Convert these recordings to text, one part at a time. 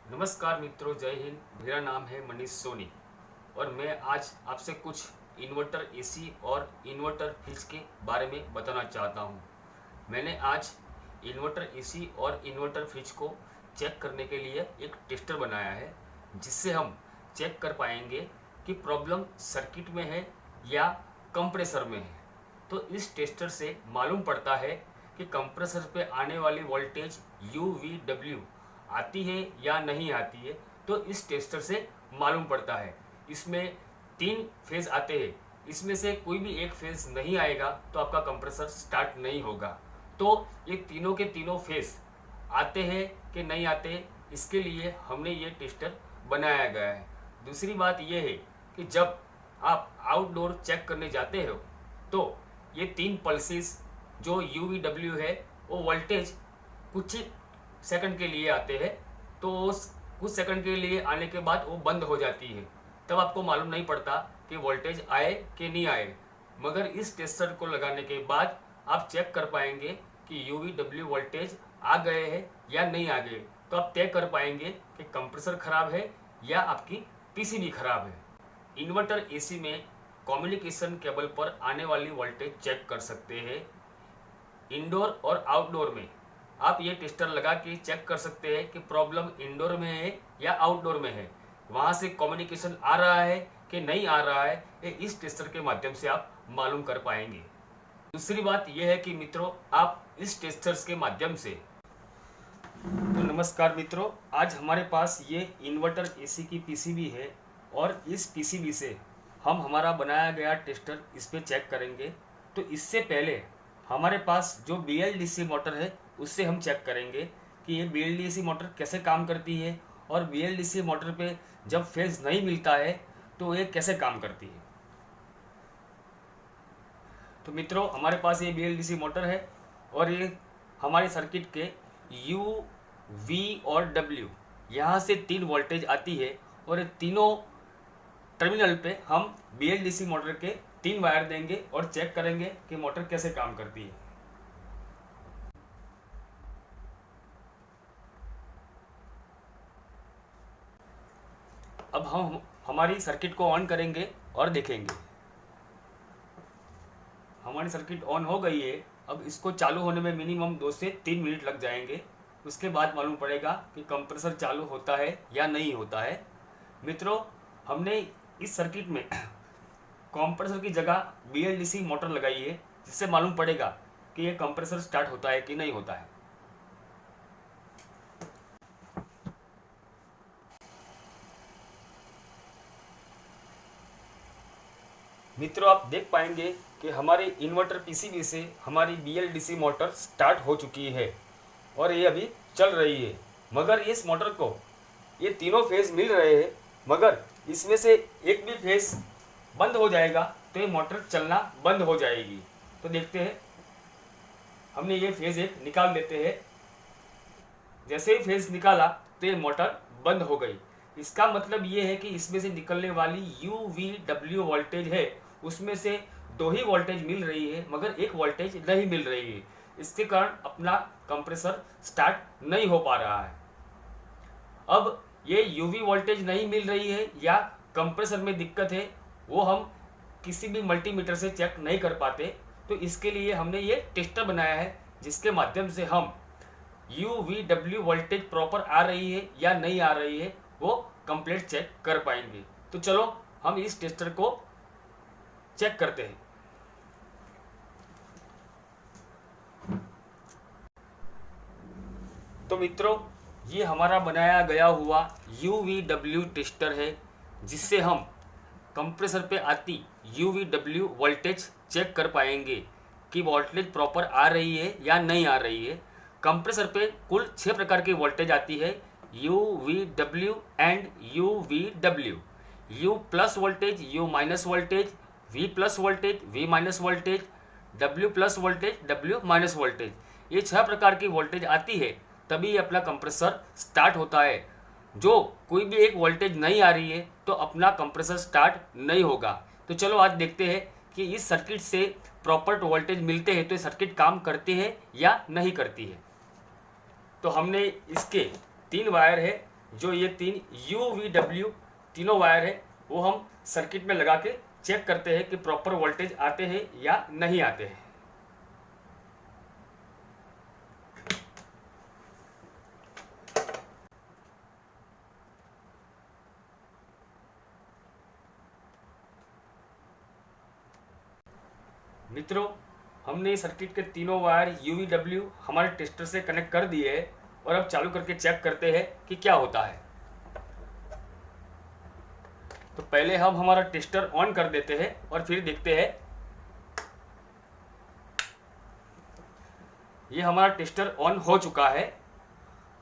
नमस्कार मित्रों, जय हिंद। मेरा नाम है मनीष सोनी और मैं आज आपसे कुछ इन्वर्टर एसी और इन्वर्टर फ्रिज के बारे में बताना चाहता हूँ। मैंने आज इन्वर्टर एसी और इन्वर्टर फ्रिज को चेक करने के लिए एक टेस्टर बनाया है, जिससे हम चेक कर पाएंगे कि प्रॉब्लम सर्किट में है या कंप्रेसर में है। तो इस टेस्टर से मालूम पड़ता है कि कंप्रेसर पे आने वाली वोल्टेज UVW आती है या नहीं आती है। तो इस टेस्टर से मालूम पड़ता है। इसमें 3 फेज़ आते हैं, इसमें से कोई भी एक फेज़ नहीं आएगा तो आपका कंप्रेसर स्टार्ट नहीं होगा। तो ये तीनों के तीनों फेज़ आते हैं कि नहीं आते, इसके लिए हमने ये टेस्टर बनाया गया है। दूसरी बात यह है कि जब आप आउटडोर चेक करने जाते हो तो ये 3 पल्सेस जो UVW है वो वोल्टेज कुछ ही सेकंड के लिए आते हैं। तो कुछ सेकंड के लिए आने के बाद वो बंद हो जाती है, तब आपको मालूम नहीं पड़ता कि वोल्टेज आए कि नहीं आए। मगर इस टेस्टर को लगाने के बाद आप चेक कर पाएंगे कि UVW वोल्टेज आ गए हैं या नहीं आ गए। तो आप तय कर पाएंगे कि कंप्रेसर ख़राब है या आपकी PCB ख़राब है। इन्वर्टर AC में कम्युनिकेशन केबल पर आने वाली वोल्टेज चेक कर सकते हैं। इंडोर और आउटडोर में आप ये टेस्टर लगा के चेक कर सकते हैं कि प्रॉब्लम इंडोर में है या आउटडोर में है, वहाँ से कम्युनिकेशन आ रहा है कि नहीं आ रहा है। ये इस टेस्टर के माध्यम से आप मालूम कर पाएंगे। दूसरी बात यह है कि मित्रों, आप इस टेस्टर्स के माध्यम से तो नमस्कार मित्रों, आज हमारे पास ये इन्वर्टर AC की PCB है और इस PCB से हम हमारा बनाया गया टेस्टर इस पर चेक करेंगे। तो इससे पहले हमारे पास जो BLDC मोटर है उससे हम चेक करेंगे कि ये BLDC मोटर कैसे काम करती है और BLDC मोटर पे जब फेज़ नहीं मिलता है तो ये कैसे काम करती है। तो मित्रों, हमारे पास ये BLDC मोटर है और ये हमारे सर्किट के U, V और W यहाँ से 3 वोल्टेज आती है और ये तीनों टर्मिनल पे हम BLDC मोटर के 3 वायर देंगे और चेक करेंगे कि मोटर कैसे काम करती है। अब हम हमारी सर्किट को ऑन करेंगे और देखेंगे। हमारी सर्किट ऑन हो गई है। अब इसको चालू होने में मिनिमम 2 से 3 मिनट लग जाएंगे। उसके बाद मालूम पड़ेगा कि कंप्रेसर चालू होता है या नहीं होता है। मित्रों, हमने इस सर्किट में कंप्रेसर की जगह BLDC मोटर लगाई है, जिससे मालूम पड़ेगा कि ये कंप्रेसर स्टार्ट होता है कि नहीं होता है। मित्रों, आप देख पाएंगे कि हमारे इन्वर्टर PCB से हमारी BLDC मोटर स्टार्ट हो चुकी है और ये अभी चल रही है। मगर इस मोटर को ये तीनों फेज़ मिल रहे हैं, मगर इसमें से एक भी फेज़ बंद हो जाएगा तो ये मोटर चलना बंद हो जाएगी। तो देखते हैं, हमने ये फेज़ एक निकाल लेते हैं। जैसे ही फेज़ निकाला तो ये मोटर बंद हो गई। इसका मतलब ये है कि इसमें से निकलने वाली UVW वोल्टेज है, उसमें से 2 ही वोल्टेज मिल रही है, मगर एक वोल्टेज नहीं मिल रही है। इसके कारण अपना कंप्रेसर स्टार्ट नहीं हो पा रहा है। अब ये UV वोल्टेज नहीं मिल रही है या कंप्रेसर में दिक्कत है, वो हम किसी भी मल्टीमीटर से चेक नहीं कर पाते। तो इसके लिए हमने ये टेस्टर बनाया है, जिसके माध्यम से हम UVW वोल्टेज प्रॉपर आ रही है या नहीं आ रही है वो कंप्लीट चेक कर पाएंगे। तो चलो हम इस टेस्टर को चेक करते हैं। तो मित्रों, ये हमारा बनाया गया हुआ UVW टेस्टर है, जिससे हम कंप्रेसर पे आती UVW वोल्टेज चेक कर पाएंगे कि वोल्टेज प्रॉपर आ रही है या नहीं आ रही है। कंप्रेसर पे कुल 6 प्रकार की वोल्टेज आती है, UVW and UVW। U plus voltage, U minus voltage, V plus voltage, V minus voltage, W plus voltage, W minus voltage. ये 6 प्रकार की वोल्टेज आती है, तभी अपना कंप्रेसर स्टार्ट होता है। जो कोई भी एक वोल्टेज नहीं आ रही है तो अपना कंप्रेसर स्टार्ट नहीं होगा। तो चलो आज देखते हैं कि इस सर्किट से प्रॉपर वोल्टेज मिलते हैं तो ये सर्किट काम करती है या नहीं करती है। तो हमने इसके 3 वायर है जो ये 3 UVW तीनों वायर है वो हम सर्किट में लगा के चेक करते हैं कि प्रॉपर वोल्टेज आते हैं या नहीं आते हैं। मित्रों, हमने सर्किट के तीनों वायर UVW हमारे टेस्टर से कनेक्ट कर दिए हैं और अब चालू करके चेक करते हैं कि क्या होता है। तो पहले हम हमारा टेस्टर ऑन कर देते हैं और फिर देखते हैं। ये हमारा टेस्टर ऑन हो चुका है।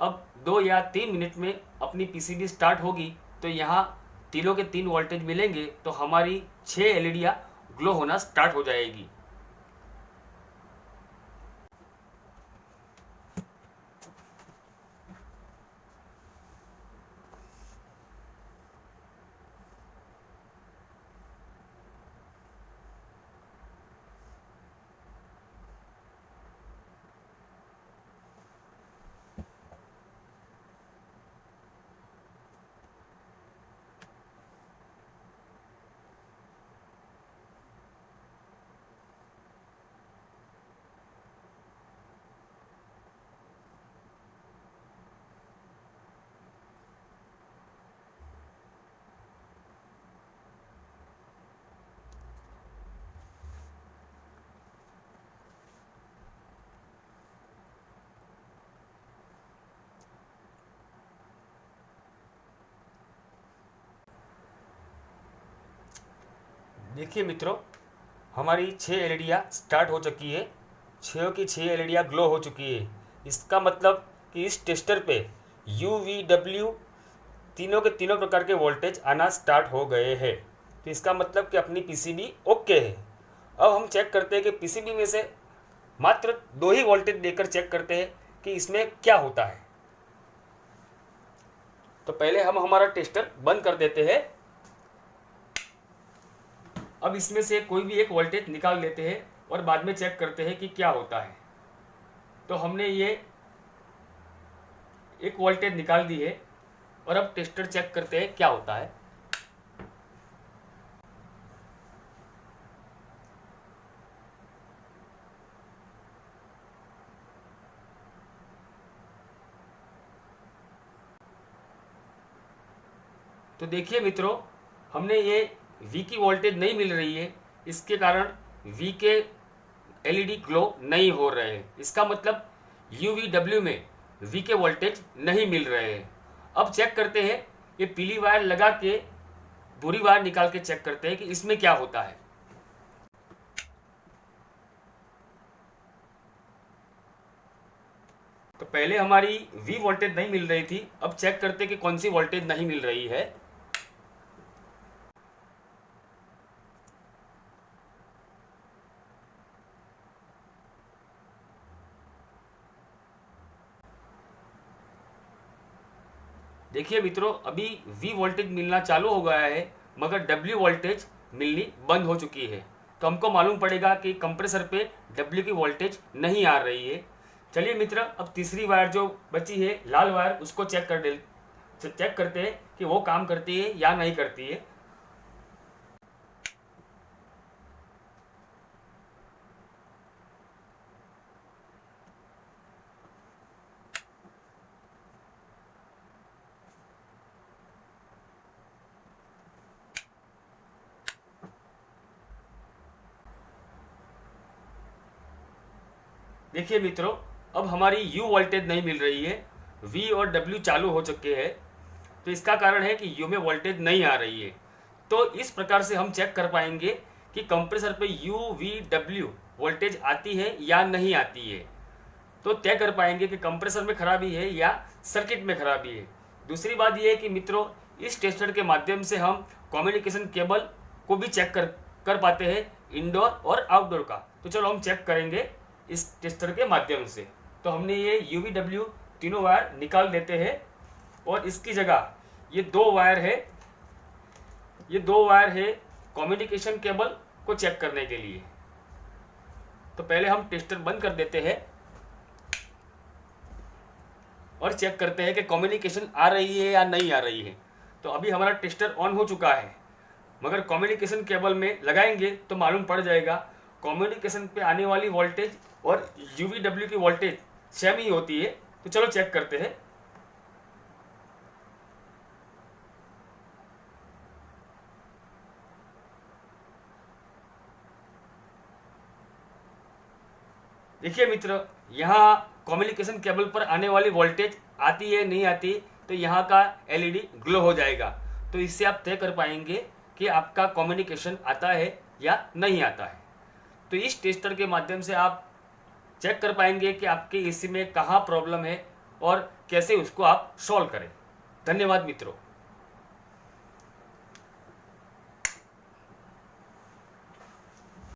अब 2 या 3 मिनट में अपनी PCB स्टार्ट होगी तो यहाँ तीनों के 3 वोल्टेज मिलेंगे तो हमारी 6 एलईडियाँ ग्लो होना स्टार्ट हो जाएगी। देखिए मित्रों, हमारी 6 एलईडियाँ स्टार्ट हो चुकी है। 6 की 6 एलईडियाँ ग्लो हो चुकी है। इसका मतलब कि इस टेस्टर पे UVW तीनों के तीनों प्रकार के वोल्टेज आना स्टार्ट हो गए हैं। तो इसका मतलब कि अपनी PCB ओके है। अब हम चेक करते हैं कि PCB में से मात्र 2 ही वोल्टेज देकर चेक करते हैं कि इसमें क्या होता है। तो पहले हम हमारा टेस्टर बंद कर देते हैं। अब इसमें से कोई भी एक वोल्टेज निकाल लेते हैं और बाद में चेक करते हैं कि क्या होता है। तो हमने ये एक वोल्टेज निकाल दी है और अब टेस्टर चेक करते हैं क्या होता है। तो देखिए मित्रों, हमने ये V की वोल्टेज नहीं मिल रही है, इसके कारण V के एलईडी ग्लो नहीं हो रहे हैं। इसका मतलब UVW में V के वोल्टेज नहीं मिल रहे हैं। अब चेक करते हैं, ये पीली वायर लगा के बुरी वायर निकाल के चेक करते हैं कि इसमें क्या होता है। तो पहले हमारी V वोल्टेज नहीं मिल रही थी, अब चेक करते हैं कि कौन सी वोल्टेज नहीं मिल रही है। देखिए मित्रों, अभी V वोल्टेज मिलना चालू हो गया है मगर W वोल्टेज मिलनी बंद हो चुकी है। तो हमको मालूम पड़ेगा कि कंप्रेसर पे W की वोल्टेज नहीं आ रही है। चलिए मित्र, अब तीसरी वायर जो बची है लाल वायर, उसको चेक करते हैं कि वो काम करती है या नहीं करती है। देखिए मित्रों, अब हमारी U वोल्टेज नहीं मिल रही है, V और W चालू हो चुके हैं। तो इसका कारण है कि U में वोल्टेज नहीं आ रही है। तो इस प्रकार से हम चेक कर पाएंगे कि कंप्रेसर पे UVW वोल्टेज आती है या नहीं आती है। तो तय कर पाएंगे कि कंप्रेसर में खराबी है या सर्किट में खराबी है। दूसरी बात यह है कि मित्रों, इस टेस्टर के माध्यम से हम कम्युनिकेशन केबल को भी चेक कर पाते हैं, इंडोर और आउटडोर का। तो चलो हम चेक करेंगे इस टेस्टर के माध्यम से। तो हमने ये UVW तीनों वायर निकाल देते हैं और इसकी जगह ये 2 वायर है, ये 2 वायर है कम्युनिकेशन केबल को चेक करने के लिए। तो पहले हम टेस्टर बंद कर देते हैं और चेक करते हैं कि कम्युनिकेशन आ रही है या नहीं आ रही है। तो अभी हमारा टेस्टर ऑन हो चुका है, मगर कम्युनिकेशन केबल में लगाएंगे तो मालूम पड़ जाएगा कम्युनिकेशन पे आने वाली वोल्टेज और UVW की वोल्टेज सेम ही होती है। तो चलो चेक करते हैं। देखिए मित्र, यहाँ कम्युनिकेशन केबल पर आने वाली वोल्टेज आती है नहीं आती, तो यहाँ का LED ग्लो हो जाएगा। तो इससे आप तय कर पाएंगे कि आपका कम्युनिकेशन आता है या नहीं आता है। तो इस टेस्टर के माध्यम से आप चेक कर पाएंगे कि आपके AC में कहाँ प्रॉब्लम है और कैसे उसको आप सॉल्व करें। धन्यवाद मित्रों।